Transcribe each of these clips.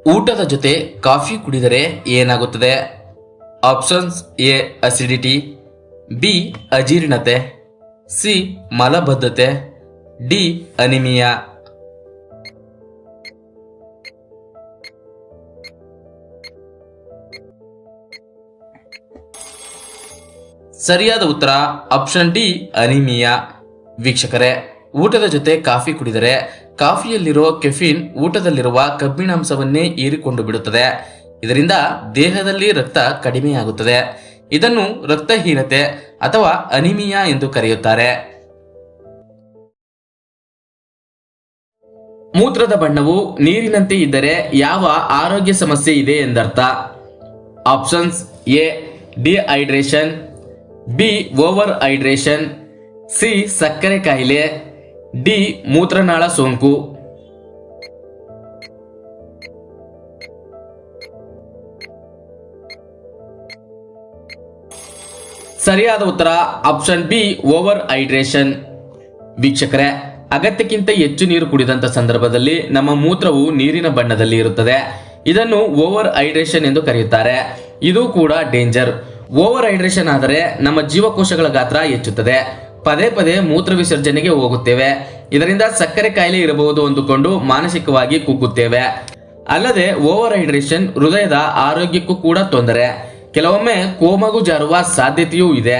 ಊಟದ ಜೊತೆ ಕಾಫಿ ಕುಡಿದರೆ ಏನಾಗುತ್ತದೆ? ಆಪ್ಷನ್ಸ್: ಎ ಅಸಿಡಿಟಿ, ಬಿ ಅಜೀರ್ಣತೆ, ಸಿ ಮಲಬದ್ಧತೆ, ಡಿ ಅನಿಮಿಯಾ. ಸರಿಯಾದ ಉತ್ತರ ಆಪ್ಷನ್ ಡಿ ಅನಿಮಿಯಾ. ವೀಕ್ಷಕರೇ, ಊಟದ ಜೊತೆ ಕಾಫಿ ಕುಡಿದರೆ ಕಾಫಿಯಲ್ಲಿರೋ ಕೆಫಿನ್ ಊಟದಲ್ಲಿರುವ ಕಬ್ಬಿಣಾಂಶವನ್ನೇ ಹೀರಿಕೊಂಡು ಬಿಡುತ್ತದೆ. ಇದರಿಂದ ದೇಹದಲ್ಲಿ ರಕ್ತ ಕಡಿಮೆಯಾಗುತ್ತದೆ. ಇದನ್ನು ರಕ್ತಹೀನತೆ ಅಥವಾ ಅನಿಮಿಯಾ ಎಂದು ಕರೆಯುತ್ತಾರೆ. ಮೂತ್ರದ ಬಣ್ಣವು ನೀರಿನಂತೆ ಇದ್ದರೆ ಯಾವ ಆರೋಗ್ಯ ಸಮಸ್ಯೆ ಇದೆ ಎಂದರ್ಥ? Options: A dehydration, B over hydration, C ಸಕ್ಕರೆ ಕಾಯಿಲೆ, ಡಿ ಮೂತ್ರನಾಳ ಸೋಂಕು. ಸರಿಯಾದ ಉತ್ತರ ಆಪ್ಷನ್ ಬಿ ಓವರ್ ಹೈಡ್ರೇಷನ್. ವೀಕ್ಷಕರೇ, ಅಗತ್ಯಕ್ಕಿಂತ ಹೆಚ್ಚು ನೀರು ಕುಡಿದಂತ ಸಂದರ್ಭದಲ್ಲಿ ನಮ್ಮ ಮೂತ್ರವು ನೀರಿನ ಬಣ್ಣದಲ್ಲಿ ಇರುತ್ತದೆ. ಇದನ್ನು ಓವರ್ ಹೈಡ್ರೇಷನ್ ಎಂದು ಕರೆಯುತ್ತಾರೆ. ಇದು ಕೂಡ ಡೇಂಜರ್. ಓವರ್ ಹೈಡ್ರೇಷನ್ ಆದರೆ ನಮ್ಮ ಜೀವಕೋಶಗಳ ಗಾತ್ರ ಹೆಚ್ಚುತ್ತದೆ. ಪದೇ ಪದೇ ಮೂತ್ರ ವಿಸರ್ಜನೆಗೆ ಹೋಗುತ್ತೇವೆ. ಇದರಿಂದ ಸಕ್ಕರೆ ಕಾಯಿಲೆ ಇರಬಹುದು ಅಂದುಕೊಂಡು ಮಾನಸಿಕವಾಗಿ ಕುಗ್ಗುತ್ತೇವೆ. ಅಲ್ಲದೆ ಓವರ್ ಹೈಡ್ರೇಷನ್ ಹೃದಯದ ಆರೋಗ್ಯಕ್ಕೂ ಕೂಡ ತೊಂದರೆ. ಕೆಲವೊಮ್ಮೆ ಕೋಮಾಗೂ ಜಾರುವ ಸಾಧ್ಯತೆಯೂ ಇದೆ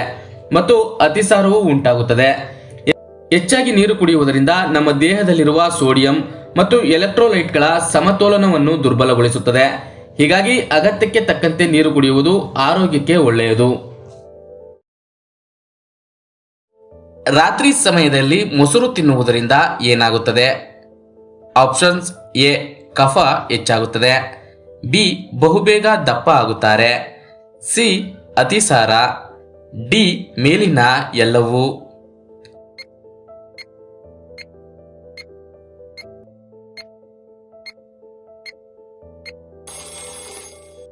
ಮತ್ತು ಅತಿಸಾರವೂ ಉಂಟಾಗುತ್ತದೆ. ಹೆಚ್ಚಾಗಿ ನೀರು ಕುಡಿಯುವುದರಿಂದ ನಮ್ಮ ದೇಹದಲ್ಲಿರುವ ಸೋಡಿಯಂ ಮತ್ತು ಎಲೆಕ್ಟ್ರೋಲೈಟ್ಗಳ ಸಮತೋಲನವನ್ನು ದುರ್ಬಲಗೊಳಿಸುತ್ತದೆ. ಹೀಗಾಗಿ ಅಗತ್ಯಕ್ಕೆ ತಕ್ಕಂತೆ ನೀರು ಕುಡಿಯುವುದು ಆರೋಗ್ಯಕ್ಕೆ ಒಳ್ಳೆಯದು. ರಾತ್ರಿ ಸಮಯದಲ್ಲಿ ಮೊಸರು ತಿನ್ನುವುದರಿಂದ ಏನಾಗುತ್ತದೆ? ಆಪ್ಷನ್ಸ್: ಎ ಕಫ ಹೆಚ್ಚಾಗುತ್ತದೆ, ಬಿ ಬಹುಬೇಗ ದಪ್ಪ ಆಗುತ್ತಾರೆ, ಸಿ ಅತಿಸಾರ, ಡಿ ಮೇಲಿನ ಎಲ್ಲವೂ.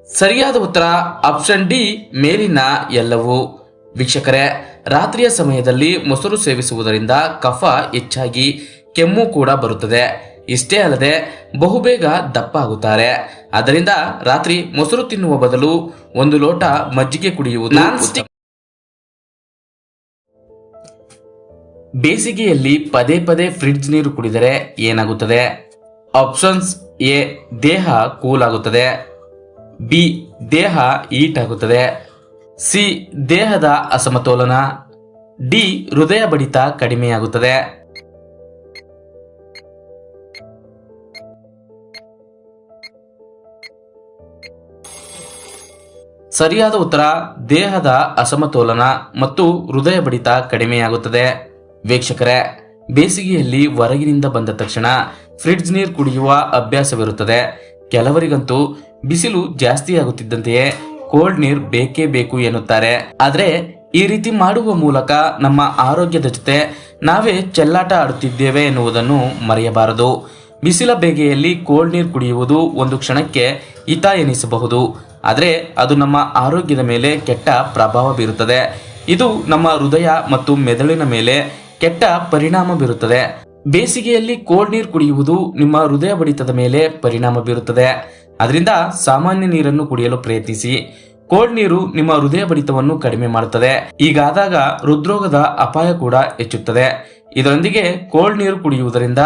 ಸರಿಯಾದ ಉತ್ತರ ಆಪ್ಷನ್ ಡಿ ಮೇಲಿನ ಎಲ್ಲವೂ. ವೀಕ್ಷಕರೇ, ರಾತ್ರಿಯ ಸಮಯದಲ್ಲಿ ಮೊಸರು ಸೇವಿಸುವುದರಿಂದ ಕಫ ಹೆಚ್ಚಾಗಿ ಕೆಮ್ಮು ಕೂಡ ಬರುತ್ತದೆ. ಇಷ್ಟೇ ಅಲ್ಲದೆ ಬಹುಬೇಗ ದಪ್ಪ ಆಗುತ್ತಾರೆ. ಆದ್ದರಿಂದ ರಾತ್ರಿ ಮೊಸರು ತಿನ್ನುವ ಬದಲು 1 ಲೋಟ ಮಜ್ಜಿಗೆ ಕುಡಿಯುವುದು. ಬೇಸಿಗೆಯಲ್ಲಿ ಪದೇ ಪದೇ ಫ್ರಿಡ್ಜ್ ನೀರು ಕುಡಿದರೆ ಏನಾಗುತ್ತದೆ? ಆಪ್ಷನ್ಸ್: ಎ ದೇಹ ಕೂಲ್ ಆಗುತ್ತದೆ, ಬಿ ದೇಹ ಹೀಟ್ ಆಗುತ್ತದೆ, ಸಿ ದೇಹದ ಅಸಮತೋಲನ, ಡಿ ಹೃದಯ ಬಡಿತ ಕಡಿಮೆಯಾಗುತ್ತದೆ. ಸರಿಯಾದ ಉತ್ತರ ದೇಹದ ಅಸಮತೋಲನ ಮತ್ತು ಹೃದಯ ಬಡಿತ ಕಡಿಮೆಯಾಗುತ್ತದೆ. ವೀಕ್ಷಕರೇ, ಬೇಸಿಗೆಯಲ್ಲಿ ಹೊರಗಿನಿಂದ ಬಂದ ತಕ್ಷಣ ಫ್ರಿಡ್ಜ್ ನೀರು ಕುಡಿಯುವ ಅಭ್ಯಾಸವಿರುತ್ತದೆ. ಕೆಲವರಿಗಂತೂ ಬಿಸಿಲು ಜಾಸ್ತಿ ಆಗುತ್ತಿದ್ದಂತೆಯೇ ಕೋಲ್ಡ್ ನೀರು ಬೇಕೇ ಬೇಕು ಎನ್ನುತ್ತಾರೆ. ಆದರೆ ಈ ರೀತಿ ಮಾಡುವ ಮೂಲಕ ನಮ್ಮ ಆರೋಗ್ಯದ ಜೊತೆ ನಾವೇ ಚೆಲ್ಲಾಟ ಆಡುತ್ತಿದ್ದೇವೆ ಎನ್ನುವುದನ್ನು ಮರೆಯಬಾರದು. ಬಿಸಿಲ ಬೇಗೆಯಲ್ಲಿ ಕೋಲ್ಡ್ ನೀರು ಕುಡಿಯುವುದು ಒಂದು ಕ್ಷಣಕ್ಕೆ ಹಿತ ಎನಿಸಬಹುದು, ಆದರೆ ಅದು ನಮ್ಮ ಆರೋಗ್ಯದ ಮೇಲೆ ಕೆಟ್ಟ ಪ್ರಭಾವ ಬೀರುತ್ತದೆ. ಇದು ನಮ್ಮ ಹೃದಯ ಮತ್ತು ಮೆದುಳಿನ ಮೇಲೆ ಕೆಟ್ಟ ಪರಿಣಾಮ ಬೀರುತ್ತದೆ. ಬೇಸಿಗೆಯಲ್ಲಿ ಕೋಲ್ಡ್ ನೀರು ಕುಡಿಯುವುದು ನಿಮ್ಮ ಹೃದಯ ಬಡಿತದ ಮೇಲೆ ಪರಿಣಾಮ ಬೀರುತ್ತದೆ. ಅದರಿಂದ ಸಾಮಾನ್ಯ ನೀರನ್ನು ಕುಡಿಯಲು ಪ್ರಯತ್ನಿಸಿ. ಕೋಲ್ಡ್ ನೀರು ನಿಮ್ಮ ಹೃದಯ ಬಡಿತವನ್ನು ಕಡಿಮೆ ಮಾಡುತ್ತದೆ. ಹೀಗಾದಾಗ ಹೃದ್ರೋಗದ ಅಪಾಯ ಕೂಡ ಹೆಚ್ಚುತ್ತದೆ. ಇದರೊಂದಿಗೆ ಕೋಲ್ಡ್ ನೀರು ಕುಡಿಯುವುದರಿಂದ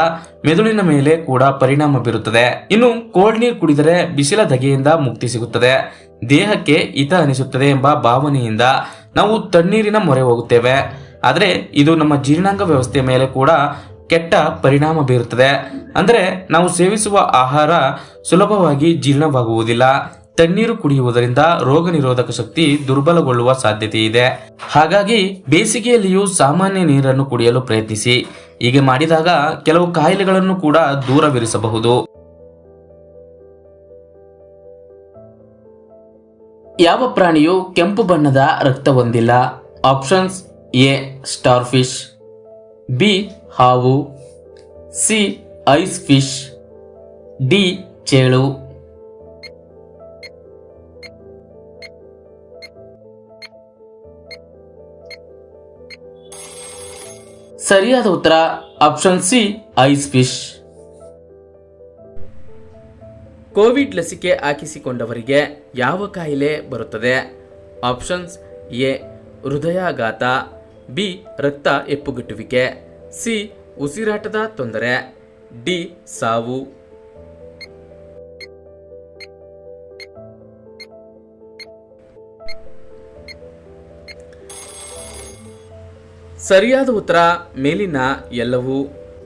ಮೆದುಳಿನ ಮೇಲೆ ಕೂಡ ಪರಿಣಾಮ ಬೀರುತ್ತದೆ. ಇನ್ನು ಕೋಲ್ಡ್ ನೀರು ಕುಡಿದರೆ ಬಿಸಿಲ ಧಗೆಯಿಂದ ಮುಕ್ತಿ ಸಿಗುತ್ತದೆ, ದೇಹಕ್ಕೆ ಹಿತ ಅನಿಸುತ್ತದೆ ಎಂಬ ಭಾವನೆಯಿಂದ ನಾವು ತಣ್ಣೀರಿನ ಮೊರೆ ಹೋಗುತ್ತೇವೆ. ಆದರೆ ಇದು ನಮ್ಮ ಜೀರ್ಣಾಂಗ ವ್ಯವಸ್ಥೆಯ ಮೇಲೆ ಕೂಡ ಕೆಟ್ಟ ಪರಿಣಾಮ ಬೀರುತ್ತದೆ. ಅಂದರೆ ನಾವು ಸೇವಿಸುವ ಆಹಾರ ಸುಲಭವಾಗಿ ಜೀರ್ಣವಾಗುವುದಿಲ್ಲ. ತಣ್ಣೀರು ಕುಡಿಯುವುದರಿಂದ ರೋಗ ನಿರೋಧಕ ಶಕ್ತಿ ದುರ್ಬಲಗೊಳ್ಳುವ ಸಾಧ್ಯತೆ ಇದೆ. ಹಾಗಾಗಿ ಬೇಸಿಗೆಯಲ್ಲಿಯೂ ಸಾಮಾನ್ಯ ನೀರನ್ನು ಕುಡಿಯಲು ಪ್ರಯತ್ನಿಸಿ. ಹೀಗೆ ಮಾಡಿದಾಗ ಕೆಲವು ಕಾಯಿಲೆಗಳನ್ನು ಕೂಡ ದೂರವಿರಿಸಬಹುದು. ಯಾವ ಪ್ರಾಣಿಯು ಕೆಂಪು ಬಣ್ಣದ ರಕ್ತ ಹೊಂದಿಲ್ಲ? Options: A star fish, B ಹಾವು, ಸಿ ಐಸ್ ಫಿಶ್, ಡಿ ಚೇಳು. ಸರಿಯಾದ ಉತ್ತರ option C ice fish. Covid ಲಸಿಕೆ ಹಾಕಿಸಿಕೊಂಡವರಿಗೆ ಯಾವ ಕಾಯಿಲೆ ಬರುತ್ತದೆ? ಆಪ್ಷನ್ಸ್: ಎ ಹೃದಯಾಘಾತ, ಬಿ ರಕ್ತ ಹೆಪ್ಪುಗಟ್ಟುವಿಕೆ, ಸಿ ಉಸಿರಾಟದ ತೊಂದರೆ, ಡಿ ಸಾವು. ಸರಿಯಾದ ಉತ್ತರ ಮೇಲಿನ ಎಲ್ಲವೂ.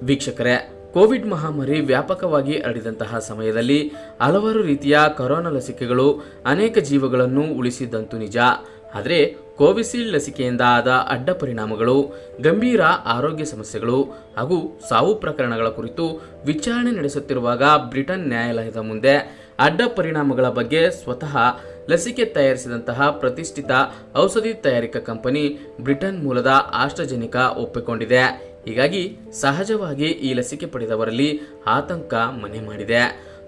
ವೀಕ್ಷಕರೇ, ಕೋವಿಡ್ ಮಹಾಮಾರಿ ವ್ಯಾಪಕವಾಗಿ ಹರಡಿದಂತಹ ಸಮಯದಲ್ಲಿ ಹಲವಾರು ರೀತಿಯ ಕೊರೋನಾ ಲಸಿಕೆಗಳು ಅನೇಕ ಜೀವಗಳನ್ನು ಉಳಿಸಿದ್ದಂತೂ ನಿಜ. ಆದರೆ ಕೋವಿಶೀಲ್ಡ್ ಲಸಿಕೆಯಿಂದ ಆದ ಅಡ್ಡ ಪರಿಣಾಮಗಳು, ಗಂಭೀರ ಆರೋಗ್ಯ ಸಮಸ್ಯೆಗಳು ಹಾಗೂ ಸಾವು ಪ್ರಕರಣಗಳ ಕುರಿತು ವಿಚಾರಣೆ ನಡೆಸುತ್ತಿರುವಾಗ ಬ್ರಿಟನ್ ನ್ಯಾಯಾಲಯದ ಮುಂದೆ ಅಡ್ಡ ಪರಿಣಾಮಗಳ ಬಗ್ಗೆ ಸ್ವತಃ ಲಸಿಕೆ ತಯಾರಿಸಿದಂತಹ ಪ್ರತಿಷ್ಠಿತ ಔಷಧಿ ತಯಾರಿಕಾ ಕಂಪನಿ ಬ್ರಿಟನ್ ಮೂಲದ ಆಸ್ಟ್ರಾಜೆನಿಕಾ ಒಪ್ಪಿಕೊಂಡಿದೆ. ಹೀಗಾಗಿ ಸಹಜವಾಗಿ ಈ ಲಸಿಕೆ ಪಡೆದವರಲ್ಲಿ ಆತಂಕ ಮನೆ ಮಾಡಿದೆ.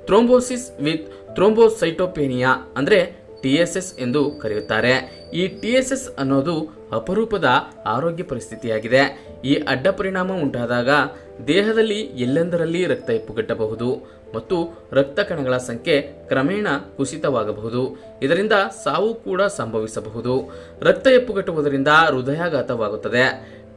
ಥ್ರೋಂಬೋಸಿಸ್ ವಿತ್ ಥ್ರೋಂಬೋಸೈಟೋಪೇನಿಯಾ ಅಂದರೆ TSS ಎಂದು ಕರೆಯುತ್ತಾರೆ. ಈ TSS ಅನ್ನೋದು ಅಪರೂಪದ ಆರೋಗ್ಯ ಪರಿಸ್ಥಿತಿಯಾಗಿದೆ. ಈ ಅಡ್ಡ ಪರಿಣಾಮ ಉಂಟಾದಾಗ ದೇಹದಲ್ಲಿ ಎಲ್ಲೆಂದರಲ್ಲಿ ರಕ್ತ ಹೆಪ್ಪುಗಟ್ಟಬಹುದು ಮತ್ತು ರಕ್ತ ಕಣಗಳ ಸಂಖ್ಯೆ ಕ್ರಮೇಣ ಕುಸಿತವಾಗಬಹುದು. ಇದರಿಂದ ಸಾವು ಕೂಡ ಸಂಭವಿಸಬಹುದು. ರಕ್ತ ಹೆಪ್ಪುಗಟ್ಟುವುದರಿಂದ ಹೃದಯಾಘಾತವಾಗುತ್ತದೆ.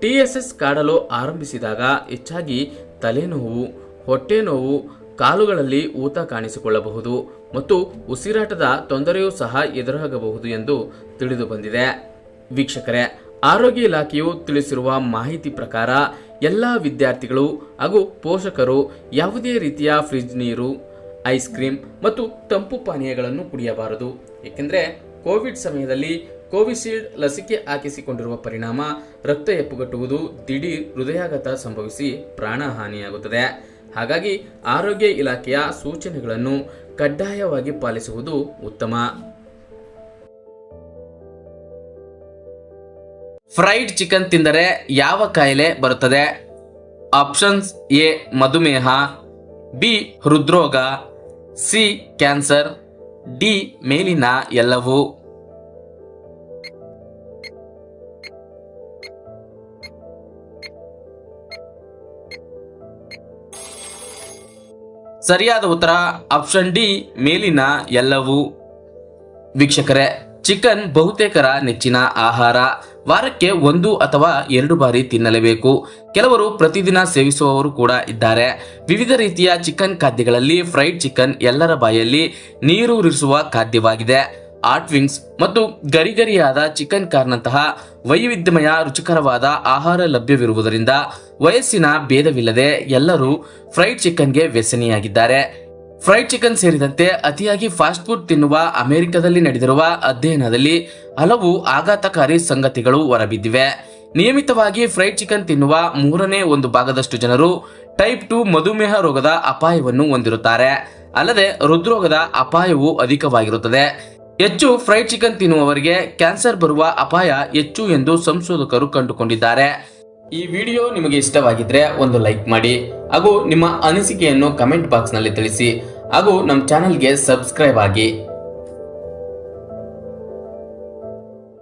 TSS ಕಾಡಲು ಆರಂಭಿಸಿದಾಗ ಹೆಚ್ಚಾಗಿ ತಲೆನೋವು, ಹೊಟ್ಟೆ ನೋವು, ಕಾಲುಗಳಲ್ಲಿ ಊತ ಕಾಣಿಸಿಕೊಳ್ಳಬಹುದು ಮತ್ತು ಉಸಿರಾಟದ ತೊಂದರೆಯೂ ಸಹ ಎದುರಾಗಬಹುದು ಎಂದು ತಿಳಿದು ಬಂದಿದೆ. ವೀಕ್ಷಕರೇ, ಆರೋಗ್ಯ ಇಲಾಖೆಯು ತಿಳಿಸಿರುವ ಮಾಹಿತಿ ಪ್ರಕಾರ ಎಲ್ಲ ವಿದ್ಯಾರ್ಥಿಗಳು ಹಾಗೂ ಪೋಷಕರು ಯಾವುದೇ ರೀತಿಯ ಫ್ರಿಜ್ ನೀರು, ಐಸ್ ಕ್ರೀಮ್ ಮತ್ತು ತಂಪು ಪಾನೀಯಗಳನ್ನು ಕುಡಿಯಬಾರದು. ಏಕೆಂದರೆ ಕೋವಿಡ್ ಸಮಯದಲ್ಲಿ ಕೋವಿಶೀಲ್ಡ್ ಲಸಿಕೆ ಹಾಕಿಸಿಕೊಂಡಿರುವ ಪರಿಣಾಮ ರಕ್ತ ಹೆಪ್ಪುಗಟ್ಟುವುದು, ದಿಢೀರ್ ಹೃದಯಾಘಾತ ಸಂಭವಿಸಿ ಪ್ರಾಣಹಾನಿಯಾಗುತ್ತದೆ. ಹಾಗಾಗಿ ಆರೋಗ್ಯ ಇಲಾಖೆಯ ಸೂಚನೆಗಳನ್ನು ಕಡ್ಡಾಯವಾಗಿ ಪಾಲಿಸುವುದು ಉತ್ತಮ. ಫ್ರೈಡ್ ಚಿಕನ್ ತಿಂದರೆ ಯಾವ ಕಾಯಿಲೆ ಬರುತ್ತದೆ? ಆಪ್ಷನ್ಸ್: ಎ ಮಧುಮೇಹ, ಬಿ ಹೃದ್ರೋಗ, ಸಿ ಕ್ಯಾನ್ಸರ್, ಡಿ ಮೇಲಿನ ಎಲ್ಲವೂ. ಸರಿಯಾದ ಉತ್ತರ ಆಪ್ಷನ್ ಡಿ ಮೇಲಿನ ಎಲ್ಲವೂ. ವೀಕ್ಷಕರೇ, ಚಿಕನ್ ಬಹುತೇಕರ ನೆಚ್ಚಿನ ಆಹಾರ. ವಾರಕ್ಕೆ 1 ಅಥವಾ 2 ಬಾರಿ ತಿನ್ನಲೇಬೇಕು. ಕೆಲವರು ಪ್ರತಿದಿನ ಸೇವಿಸುವವರು ಕೂಡ ಇದ್ದಾರೆ. ವಿವಿಧ ರೀತಿಯ ಚಿಕನ್ ಖಾದ್ಯಗಳಲ್ಲಿ ಫ್ರೈಡ್ ಚಿಕನ್ ಎಲ್ಲರ ಬಾಯಲ್ಲಿ ನೀರೂರಿಸುವ ಖಾದ್ಯವಾಗಿದೆ. ಹಾಟ್ ವಿಂಗ್ಸ್ ಮತ್ತು ಗರಿಗರಿಯಾದ ಚಿಕನ್ ಕಾರ್ನಂತಹ ವೈವಿಧ್ಯಮಯ ರುಚಿಕರವಾದ ಆಹಾರ ಲಭ್ಯವಿರುವುದರಿಂದ ವಯಸ್ಸಿನ ಭೇದವಿಲ್ಲದೆ ಎಲ್ಲರೂ ಫ್ರೈಡ್ ಚಿಕನ್ಗೆ ವ್ಯಸನಿಯಾಗಿದ್ದಾರೆ. ಫ್ರೈಡ್ ಚಿಕನ್ ಸೇರಿದಂತೆ ಅತಿಯಾಗಿ ಫಾಸ್ಟ್ ಫುಡ್ ತಿನ್ನುವ ಅಮೆರಿಕದಲ್ಲಿ ನಡೆದಿರುವ ಅಧ್ಯಯನದಲ್ಲಿ ಹಲವು ಆಘಾತಕಾರಿ ಸಂಗತಿಗಳು ಹೊರಬಿದ್ದಿವೆ. ನಿಯಮಿತವಾಗಿ ಫ್ರೈಡ್ ಚಿಕನ್ ತಿನ್ನುವ 1/3 ಭಾಗದಷ್ಟು ಜನರು ಟೈಪ್ 2 ಮಧುಮೇಹ ರೋಗದ ಅಪಾಯವನ್ನು ಹೊಂದಿರುತ್ತಾರೆ. ಅಲ್ಲದೆ ಹೃದ್ರೋಗದ ಅಪಾಯವೂ ಅಧಿಕವಾಗಿರುತ್ತದೆ. ಹೆಚ್ಚು ಫ್ರೈಡ್ ಚಿಕನ್ ತಿನ್ನುವವರಿಗೆ ಕ್ಯಾನ್ಸರ್ ಬರುವ ಅಪಾಯ ಹೆಚ್ಚು ಎಂದು ಸಂಶೋಧಕರು ಕಂಡುಕೊಂಡಿದ್ದಾರೆ. ಈ ವಿಡಿಯೋ ನಿಮಗೆ ಇಷ್ಟವಾಗಿದ್ರೆ ಒಂದು ಲೈಕ್ ಮಾಡಿ ಹಾಗೂ ನಿಮ್ಮ ಅನಿಸಿಕೆಯನ್ನು ಕಮೆಂಟ್ ಬಾಕ್ಸ್ ನಲ್ಲಿ ತಿಳಿಸಿ ಹಾಗೂ ನಮ್ಮ ಚಾನೆಲ್ಗೆ ಸಬ್ಸ್ಕ್ರೈಬ್ ಆಗಿ.